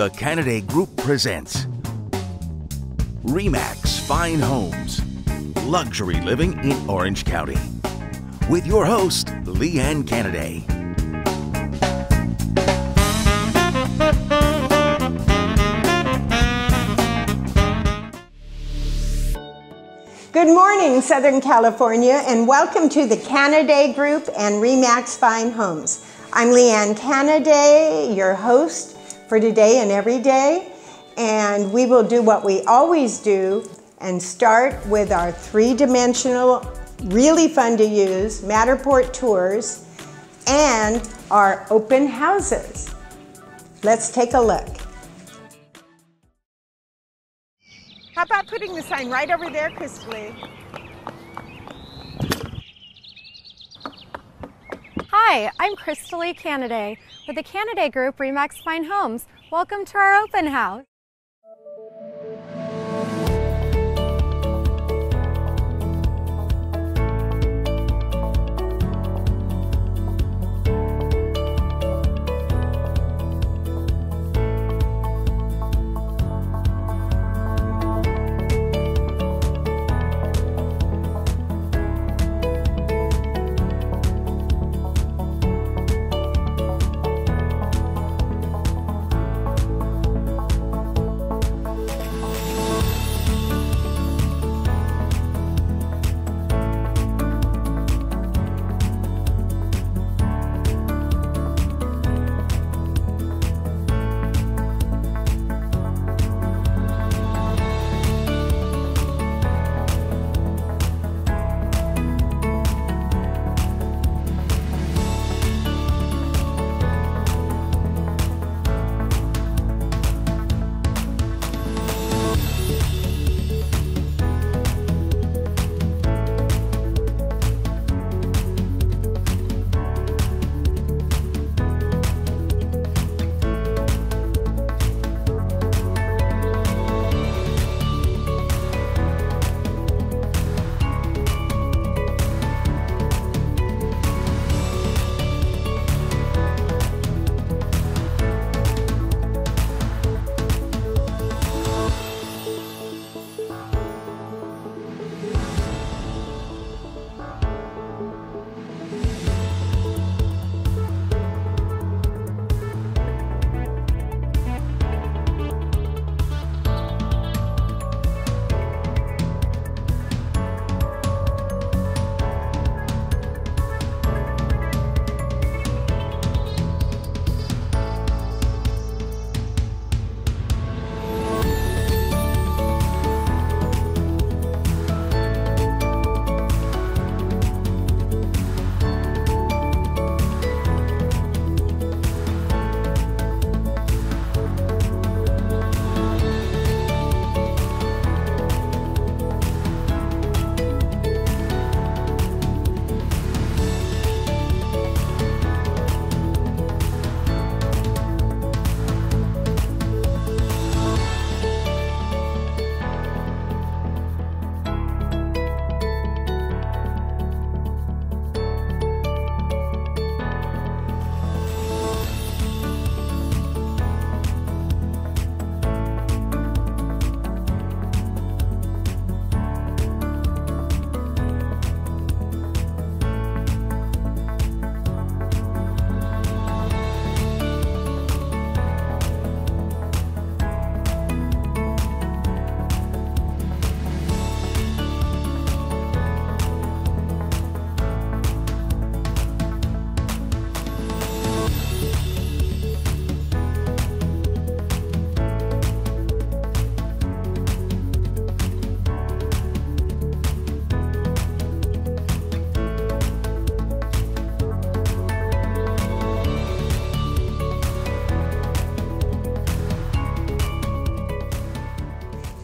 The Canaday Group presents RE/MAX Fine Homes, Luxury Living in Orange County, with your host, Lee Ann Canaday. Good morning, Southern California, and welcome to the Canaday Group and RE/MAX Fine Homes. I'm Lee Ann Canaday, your host for today and every day, and we will do what we always do and start with our three-dimensional, really fun to use Matterport tours and our open houses. Let's take a look. How about putting the sign right over there, Crystal? Hi, I'm Crystal Lee Canaday with the Canaday Group RE/MAX Fine Homes. Welcome to our open house.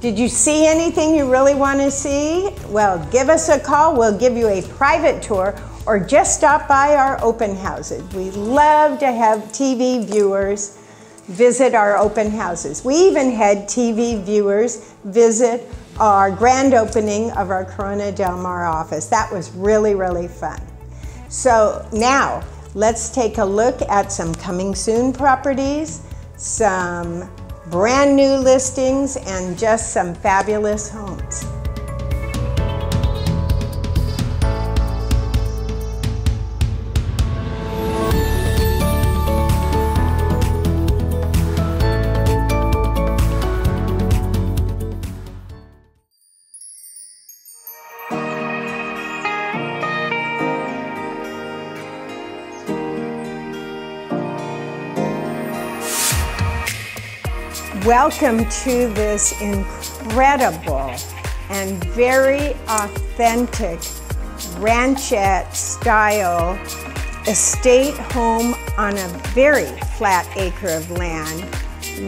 Did you see anything you really want to see? Well, give us a call. We'll give you a private tour, or just stop by our open houses. We love to have TV viewers visit our open houses. We even had TV viewers visit our grand opening of our Corona Del Mar office. That was really, really fun. So now, let's take a look at some coming soon properties, some brand new listings, and just some fabulous homes. Welcome to this incredible and very authentic ranchette style estate home on a very flat acre of land,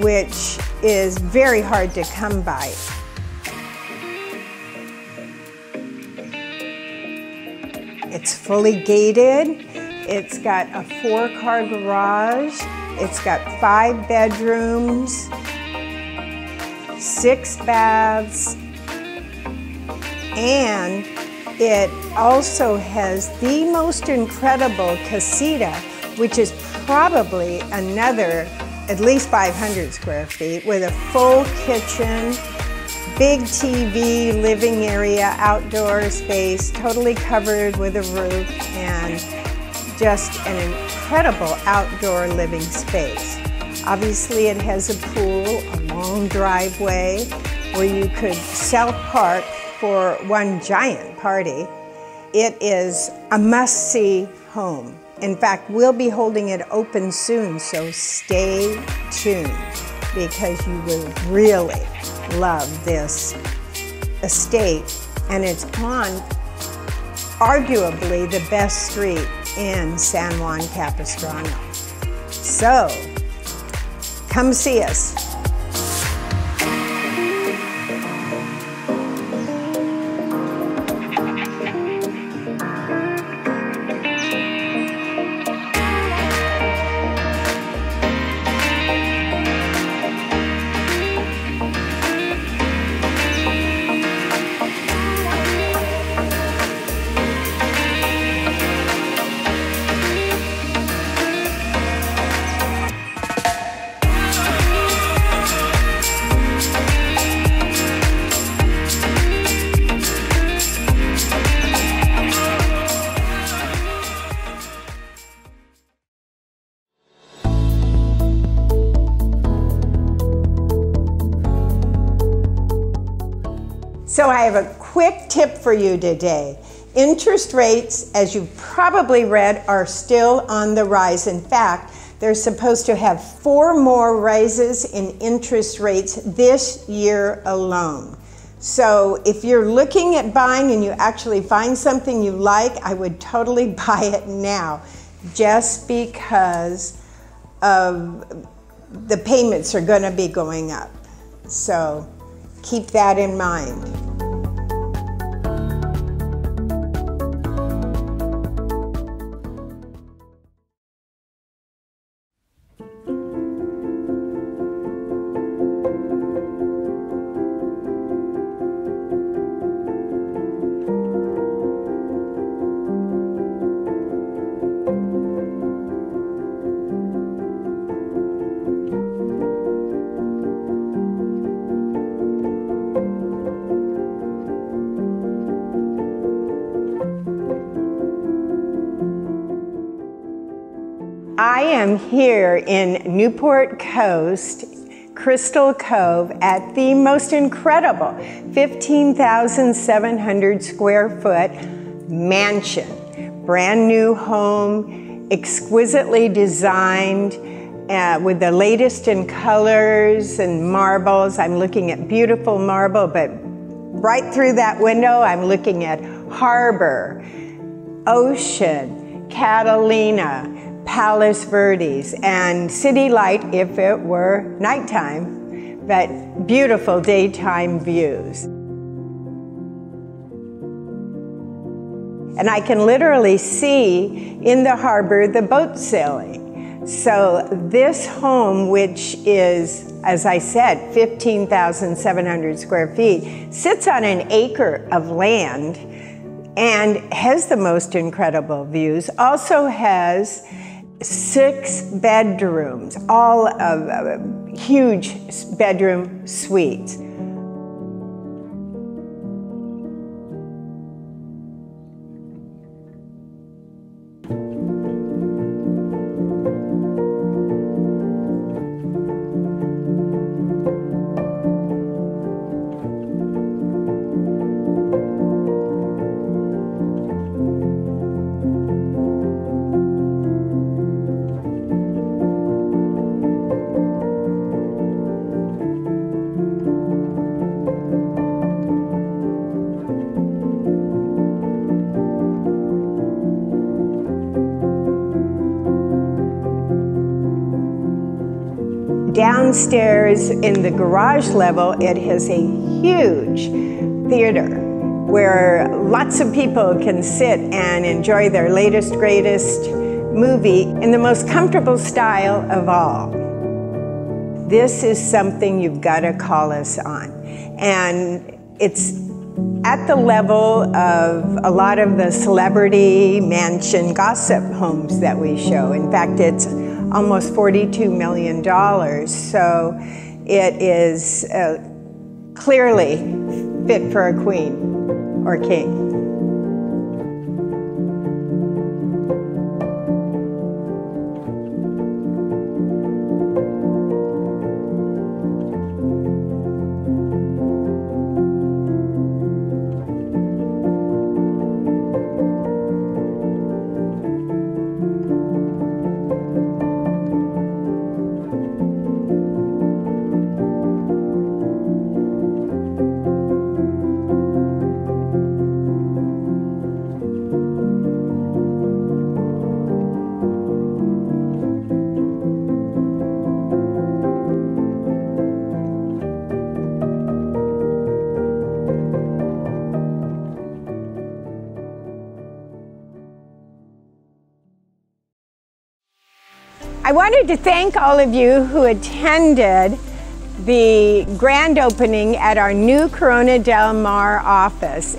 which is very hard to come by. It's fully gated. It's got a 4-car garage. It's got 5 bedrooms, 6 baths, and it also has the most incredible casita, which is probably another at least 500 square feet, with a full kitchen, big TV, living area, outdoor space, totally covered with a roof, and just an incredible outdoor living space. Obviously, it has a pool, a long driveway where you could self-park for one giant party. It is a must-see home. In fact, we'll be holding it open soon, so stay tuned because you will really love this estate. And it's on arguably the best street in San Juan Capistrano. So, come see us. So I have a quick tip for you today. Interest rates, as you've probably read, are still on the rise. In fact, they're supposed to have 4 more rises in interest rates this year alone. So if you're looking at buying and you actually find something you like, I would totally buy it now, just because of the payments are going to be going up. So keep that in mind. I am here in Newport Coast, Crystal Cove, at the most incredible 15,700 square foot mansion. Brand new home, exquisitely designed, with the latest in colors and marbles. I'm looking at beautiful marble, but right through that window, I'm looking at harbor, ocean, Catalina, Palos Verdes, and city light if it were nighttime, but beautiful daytime views. And I can literally see in the harbor the boat sailing. So this home, which is, as I said, 15,700 square feet, sits on an acre of land and has the most incredible views. Also has 6 bedrooms, all of huge bedroom suites. Downstairs in the garage level, it has a huge theater where lots of people can sit and enjoy their latest, greatest movie in the most comfortable style of all. This is something you've got to call us on. And it's at the level of a lot of the celebrity mansion gossip homes that we show. In fact, it's almost $42 million. So it is clearly fit for a queen or king. I wanted to thank all of you who attended the grand opening at our new Corona Del Mar office.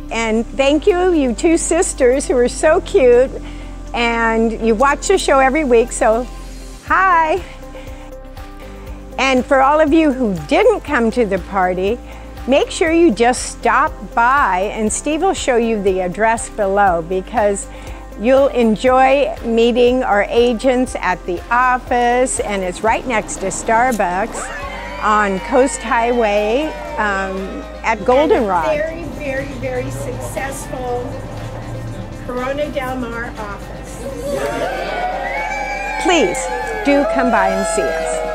And thank you, you two sisters who are so cute, and you watch the show every week, so hi. And for all of you who didn't come to the party, make sure you just stop by, and Steve will show you the address below, because you'll enjoy meeting our agents at the office, and it's right next to Starbucks on Coast Highway at Goldenrod. Very, very, very successful Corona Del Mar office. Please do come by and see us.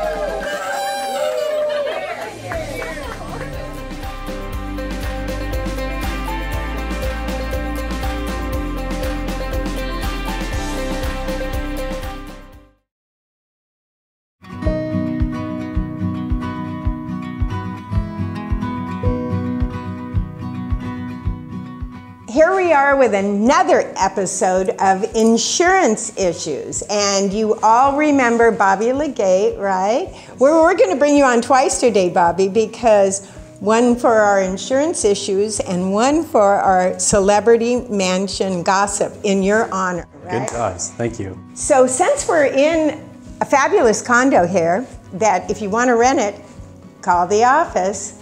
Here we are with another episode of Insurance Issues, and you all remember Bobby Legate, right? We're going to bring you on twice today, Bobby, because one for our insurance issues and one for our celebrity mansion gossip in your honor, right? Good cause, thank you. So since we're in a fabulous condo here, that if you want to rent it, call the office.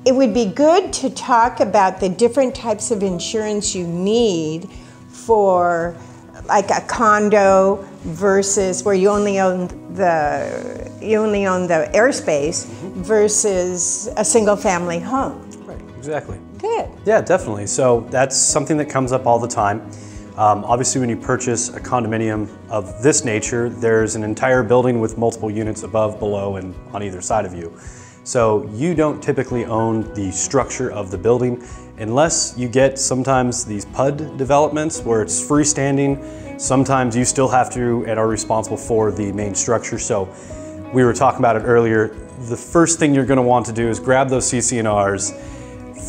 It would be good to talk about the different types of insurance you need for like a condo versus where you only own the airspace versus a single family home. Right, exactly. Good. Yeah, definitely. So that's something that comes up all the time. Obviously, when you purchase a condominium of this nature, there's an entire building with multiple units above, below, and on either side of you. So you don't typically own the structure of the building unless you get sometimes these PUD developments where it's freestanding. Sometimes you still have to and are responsible for the main structure. So we were talking about it earlier. The first thing you're going to want to do is grab those CC&Rs,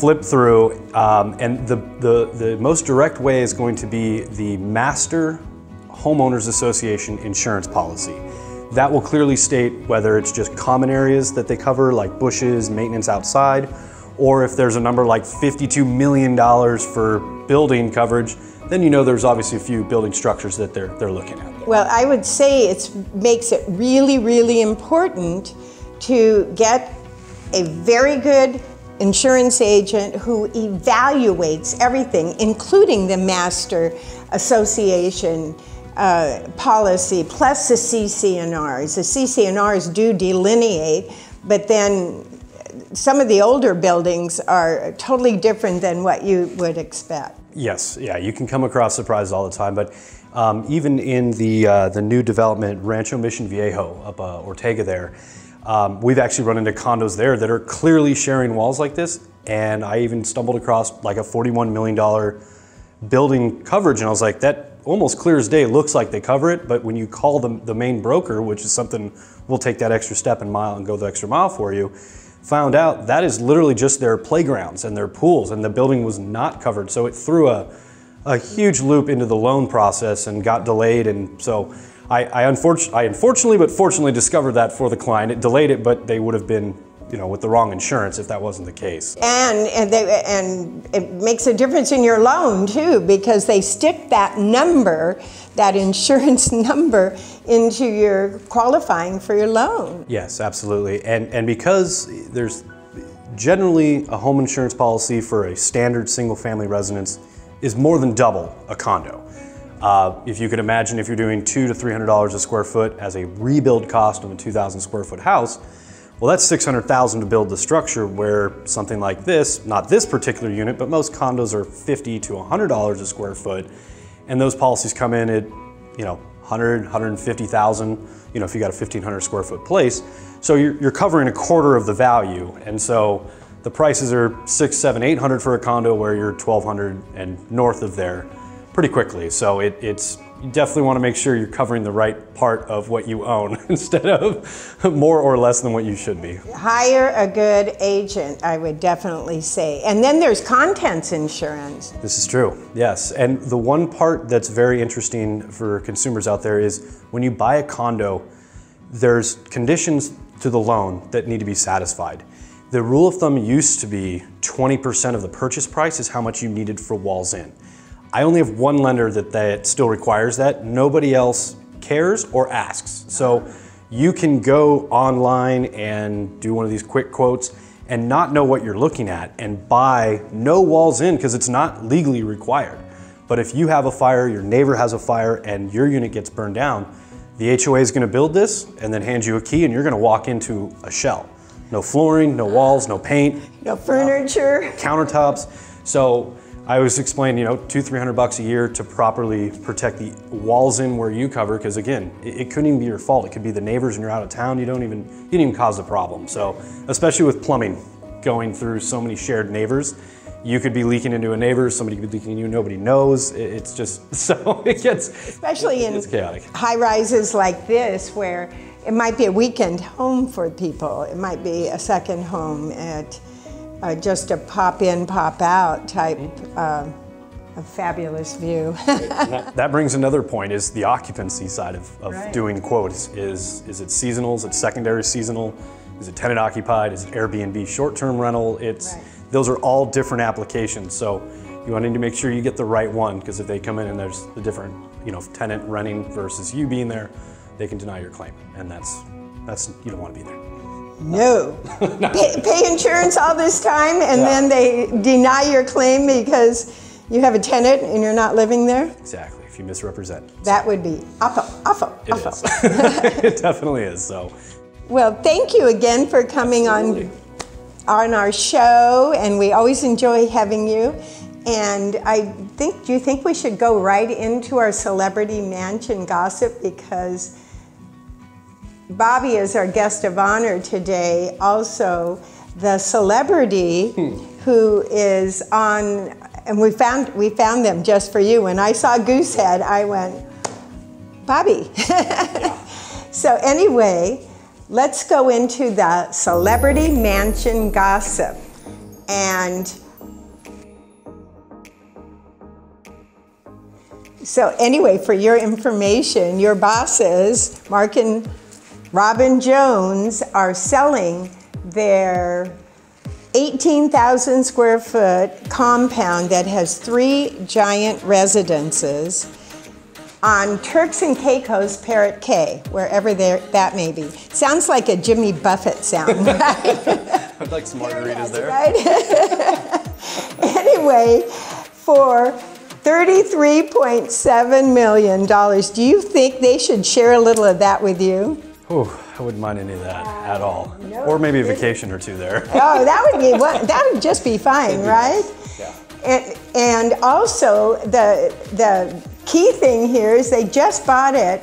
flip through, and the most direct way is going to be the Master Homeowners Association insurance policy. That will clearly state whether it's just common areas that they cover, like bushes, maintenance outside, or if there's a number like $52 million for building coverage, then you know there's obviously a few building structures that they're looking at. Well, I would say it makes it really, really important to get a very good insurance agent who evaluates everything, including the master association policy, plus the CC&Rs. The CC&Rs do delineate, but then some of the older buildings are totally different than what you would expect. Yes, yeah, you can come across surprises all the time, but even in the new development, Rancho Mission Viejo up Ortega there, we've actually run into condos there that are clearly sharing walls like this, and I even stumbled across like a $41 million building coverage, and I was like, that almost clear as day looks like they cover it, but when you call the main broker, which is something we'll take that extra step and go the extra mile for you, found out that is literally just their playgrounds and their pools, and the building was not covered. So it threw a huge loop into the loan process and got delayed. And so I unfortunately but fortunately discovered that for the client. It delayed it, but they would have been, you know, with the wrong insurance if that wasn't the case. And it makes a difference in your loan too, because they stick that number, that insurance number, into your qualifying for your loan. Yes, absolutely. And because there's generally a home insurance policy for a standard single family residence is more than double a condo. If you could imagine, if you're doing $200 to $300 a square foot as a rebuild cost of a 2,000 square foot house, well, that's $600,000 to build the structure, where something like this, not this particular unit, but most condos are $50 to $100 a square foot, and those policies come in at, you know, $100,000, $150,000, you know, if you got a 1,500 square foot place. So you're covering a quarter of the value, and so the prices are $600, $700, $800 for a condo, where you're $1,200 and north of there pretty quickly. So you definitely want to make sure you're covering the right part of what you own instead of more or less than what you should be. Hire a good agent, I would definitely say. And then there's contents insurance. This is true, yes. And the one part that's very interesting for consumers out there is when you buy a condo, there's conditions to the loan that need to be satisfied. The rule of thumb used to be 20% of the purchase price is how much you needed for walls in. I only have one lender that still requires that. Nobody else cares or asks. So you can go online and do one of these quick quotes and not know what you're looking at and buy no walls in because it's not legally required. But if you have a fire, your neighbor has a fire, and your unit gets burned down, the HOA is going to build this and then hand you a key, and you're going to walk into a shell. No flooring, no walls, no paint. No furniture. Countertops. So I always explain, you know, $200-300 a year to properly protect the walls in where you cover, because again, it couldn't even be your fault. It could be the neighbors and you're out of town. You didn't even cause the problem. So especially with plumbing going through so many shared neighbors, you could be leaking into a neighbor, somebody could be leaking into you, nobody knows. It's just, so it gets, especially in chaotic. High rises like this, where it might be a weekend home for people. It might be a second home at just a pop in, pop out type of fabulous view. that brings another point, is the occupancy side of right. doing quotes. Is it seasonal? Is it secondary seasonal? Is it tenant occupied? Is it Airbnb short-term rental? Right. Those are all different applications. So you want to make sure you get the right one, because if they come in and there's the different, you know, tenant renting versus you being there, they can deny your claim, and that's you don't want to be there. No. Pay insurance all this time, and then they deny your claim because you have a tenant and you're not living there? Exactly, if you misrepresent. That would be awful, awful, It awful. is. It definitely is. So. Well, thank you again for coming on our show, and we always enjoy having you. And do you think we should go right into our celebrity mansion gossip, because Bobby is our guest of honor today, also the celebrity who is on, and we found them just for you. When I saw Goosehead, I went, Bobby. So anyway, let's go into the celebrity mansion gossip. And so anyway, for your information, your bosses, Mark and Robin Jones, are selling their 18,000 square foot compound that has 3 giant residences on Turks and Caicos, Parrot Cay, wherever that may be. Sounds like a Jimmy Buffett sound, right? I'd like some margaritas there. Right? Anyway, for $33.7 million, do you think they should share a little of that with you? Oh, I wouldn't mind any of that at all. No, or maybe a vacation or two there. Oh, that would just be fine, right? Yeah. And also the key thing here is they just bought it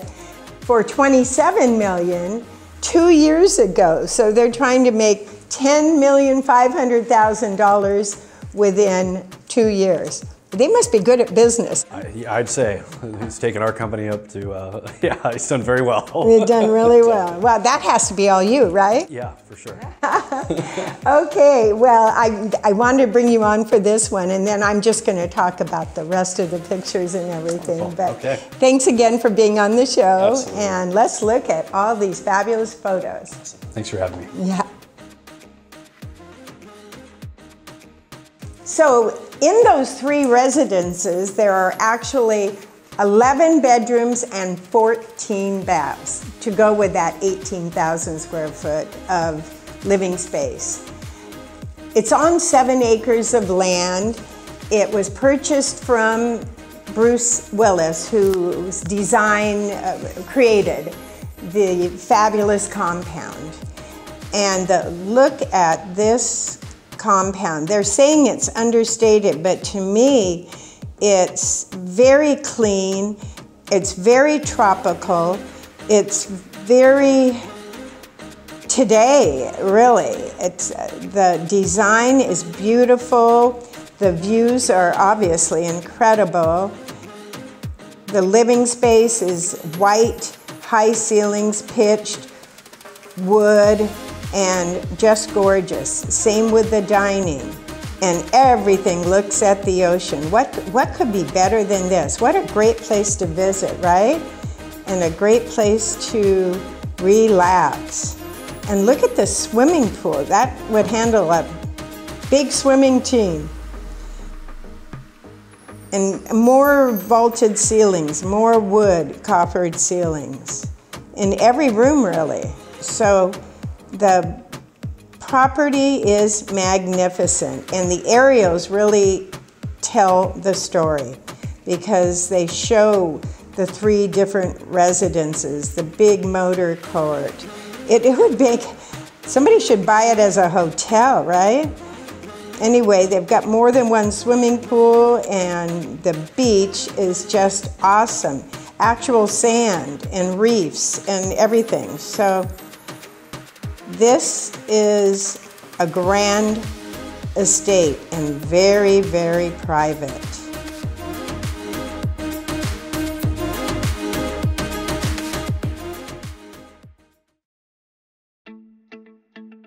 for $27 million 2 years ago. So they're trying to make $10,500,000 within 2 years. They must be good at business. I'd say he's taken our company up to, yeah, he's done very well. They've done really well. Well, that has to be all you, right? Yeah, for sure. Okay, well, I wanted to bring you on for this one, and then I'm just going to talk about the rest of the pictures and everything. But okay. Thanks again for being on the show. Absolutely. And let's look at all these fabulous photos. Thanks for having me. Yeah. So in those 3 residences, there are actually 11 bedrooms and 14 baths to go with that 18,000 square foot of living space. It's on 7 acres of land. It was purchased from Bruce Willis, who's created the fabulous compound. And look at this compound. They're saying it's understated, but to me, it's very clean, it's very tropical, it's very today, really. The design is beautiful, the views are obviously incredible. The living space is white, high ceilings, pitched wood, and just gorgeous. Same with the dining. And everything looks at the ocean. What could be better than this? What a great place to visit, right? And a great place to relax. And look at the swimming pool. That would handle a big swimming team. And more vaulted ceilings, more wood coffered ceilings in every room, really. So the property is magnificent, and the aerials really tell the story because they show the 3 different residences, the big motor court. It would make, somebody should buy it as a hotel, right? Anyway, they've got more than 1 swimming pool, and the beach is just awesome. Actual sand and reefs and everything. So this is a grand estate and very, very private.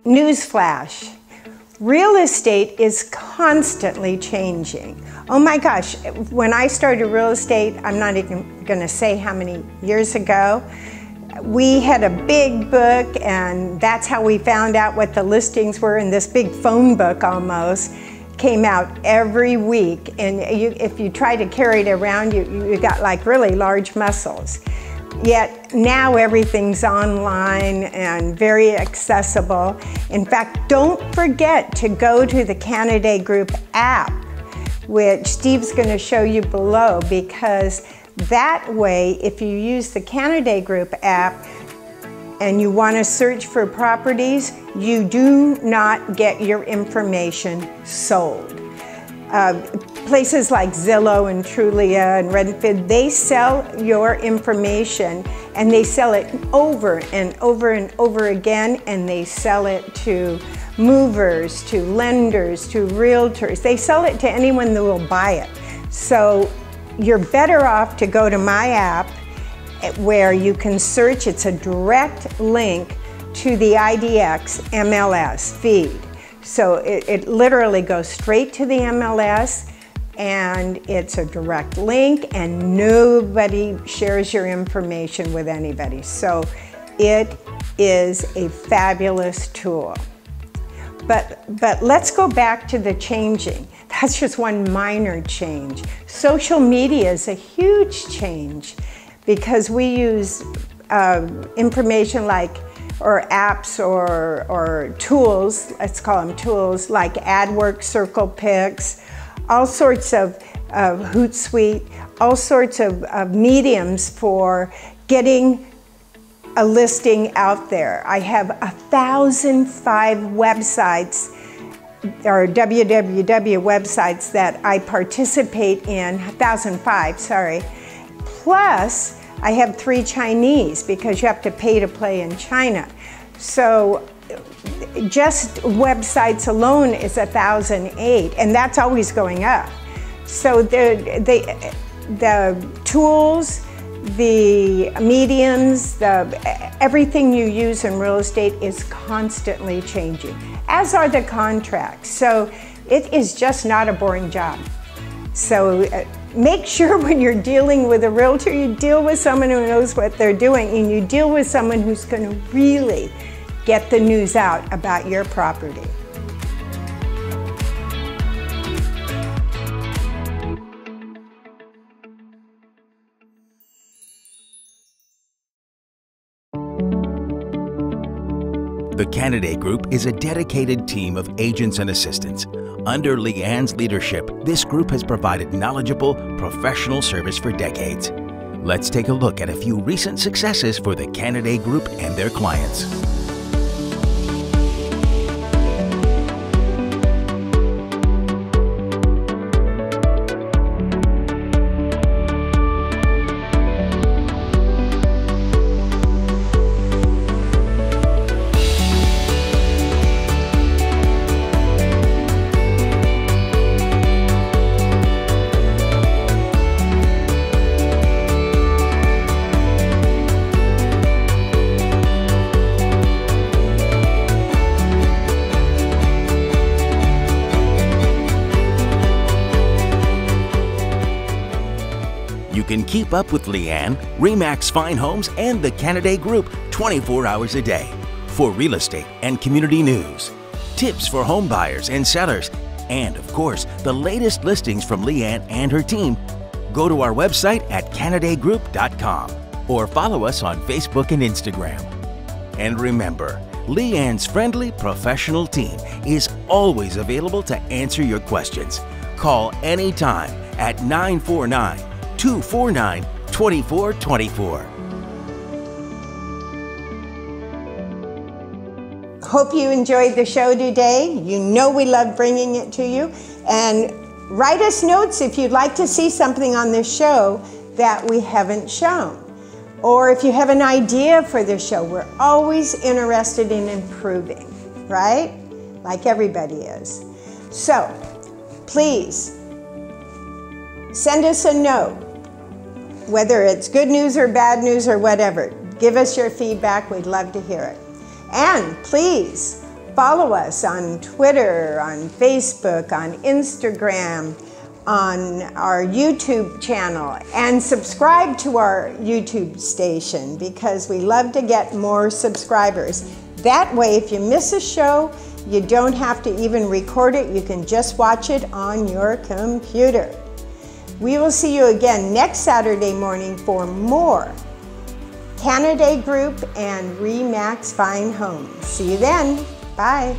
Newsflash. Real estate is constantly changing. Oh my gosh, when I started real estate, I'm not even going to say how many years ago, we had a big book, and that's how we found out what the listings were, and this big phone book almost came out every week. And if you try to carry it around, you got like really large muscles. Yet now everything's online and very accessible. In fact, don't forget to go to the Canaday Group app, which Steve's going to show you below, because that way, if you use the Canaday Group app and you want to search for properties, you do not get your information sold. Places like Zillow and Trulia and Redfin, they sell your information, and they sell it over and over and over again, and they sell it to movers, to lenders, to realtors. They sell it to anyone that will buy it. So you're better off to go to my app where you can search. It's a direct link to the IDX MLS feed. So it literally goes straight to the MLS, and it's a direct link, and nobody shares your information with anybody. So it is a fabulous tool. But let's go back to the changing. That's just one minor change. Social media is a huge change because we use information like, or apps or tools, let's call them tools, like AdWorks, Circle Picks, all sorts of Hootsuite, all sorts of mediums for getting a listing out there. I have 1,005 websites or www websites that I participate in, 1,005, sorry. Plus, I have 3 Chinese because you have to pay to play in China. So just websites alone is 1,008, and that's always going up. So the tools, the mediums, everything you use in real estate is constantly changing, as are the contracts. So it is just not a boring job. So make sure when you're dealing with a realtor, you deal with someone who knows what they're doing, and you deal with someone who's going to really get the news out about your property. The Canaday Group is a dedicated team of agents and assistants. Under Lee Ann's leadership, this group has provided knowledgeable, professional service for decades. Let's take a look at a few recent successes for the Canaday Group and their clients. You can keep up with Lee Ann, RE/MAX Fine Homes, and the Canaday Group 24 hours a day for real estate and community news, tips for home buyers and sellers, and of course, the latest listings from Lee Ann and her team. Go to our website at CanadayGroup.com or follow us on Facebook and Instagram. And remember, Lee Ann's friendly, professional team is always available to answer your questions. Call anytime at 949-249-2424. Hope you enjoyed the show today. You know we love bringing it to you. And write us notes if you'd like to see something on this show that we haven't shown. Or if you have an idea for the show, we're always interested in improving, right? Like everybody is. So please send us a note, whether it's good news or bad news or whatever. Give us your feedback. We'd love to hear it. And please follow us on Twitter, on Facebook, on Instagram, on our YouTube channel, and subscribe to our YouTube station because we love to get more subscribers. That way, if you miss a show, you don't have to even record it. You can just watch it on your computer. We will see you again next Saturday morning for more Canaday Group and RE/MAX Fine Homes. See you then. Bye.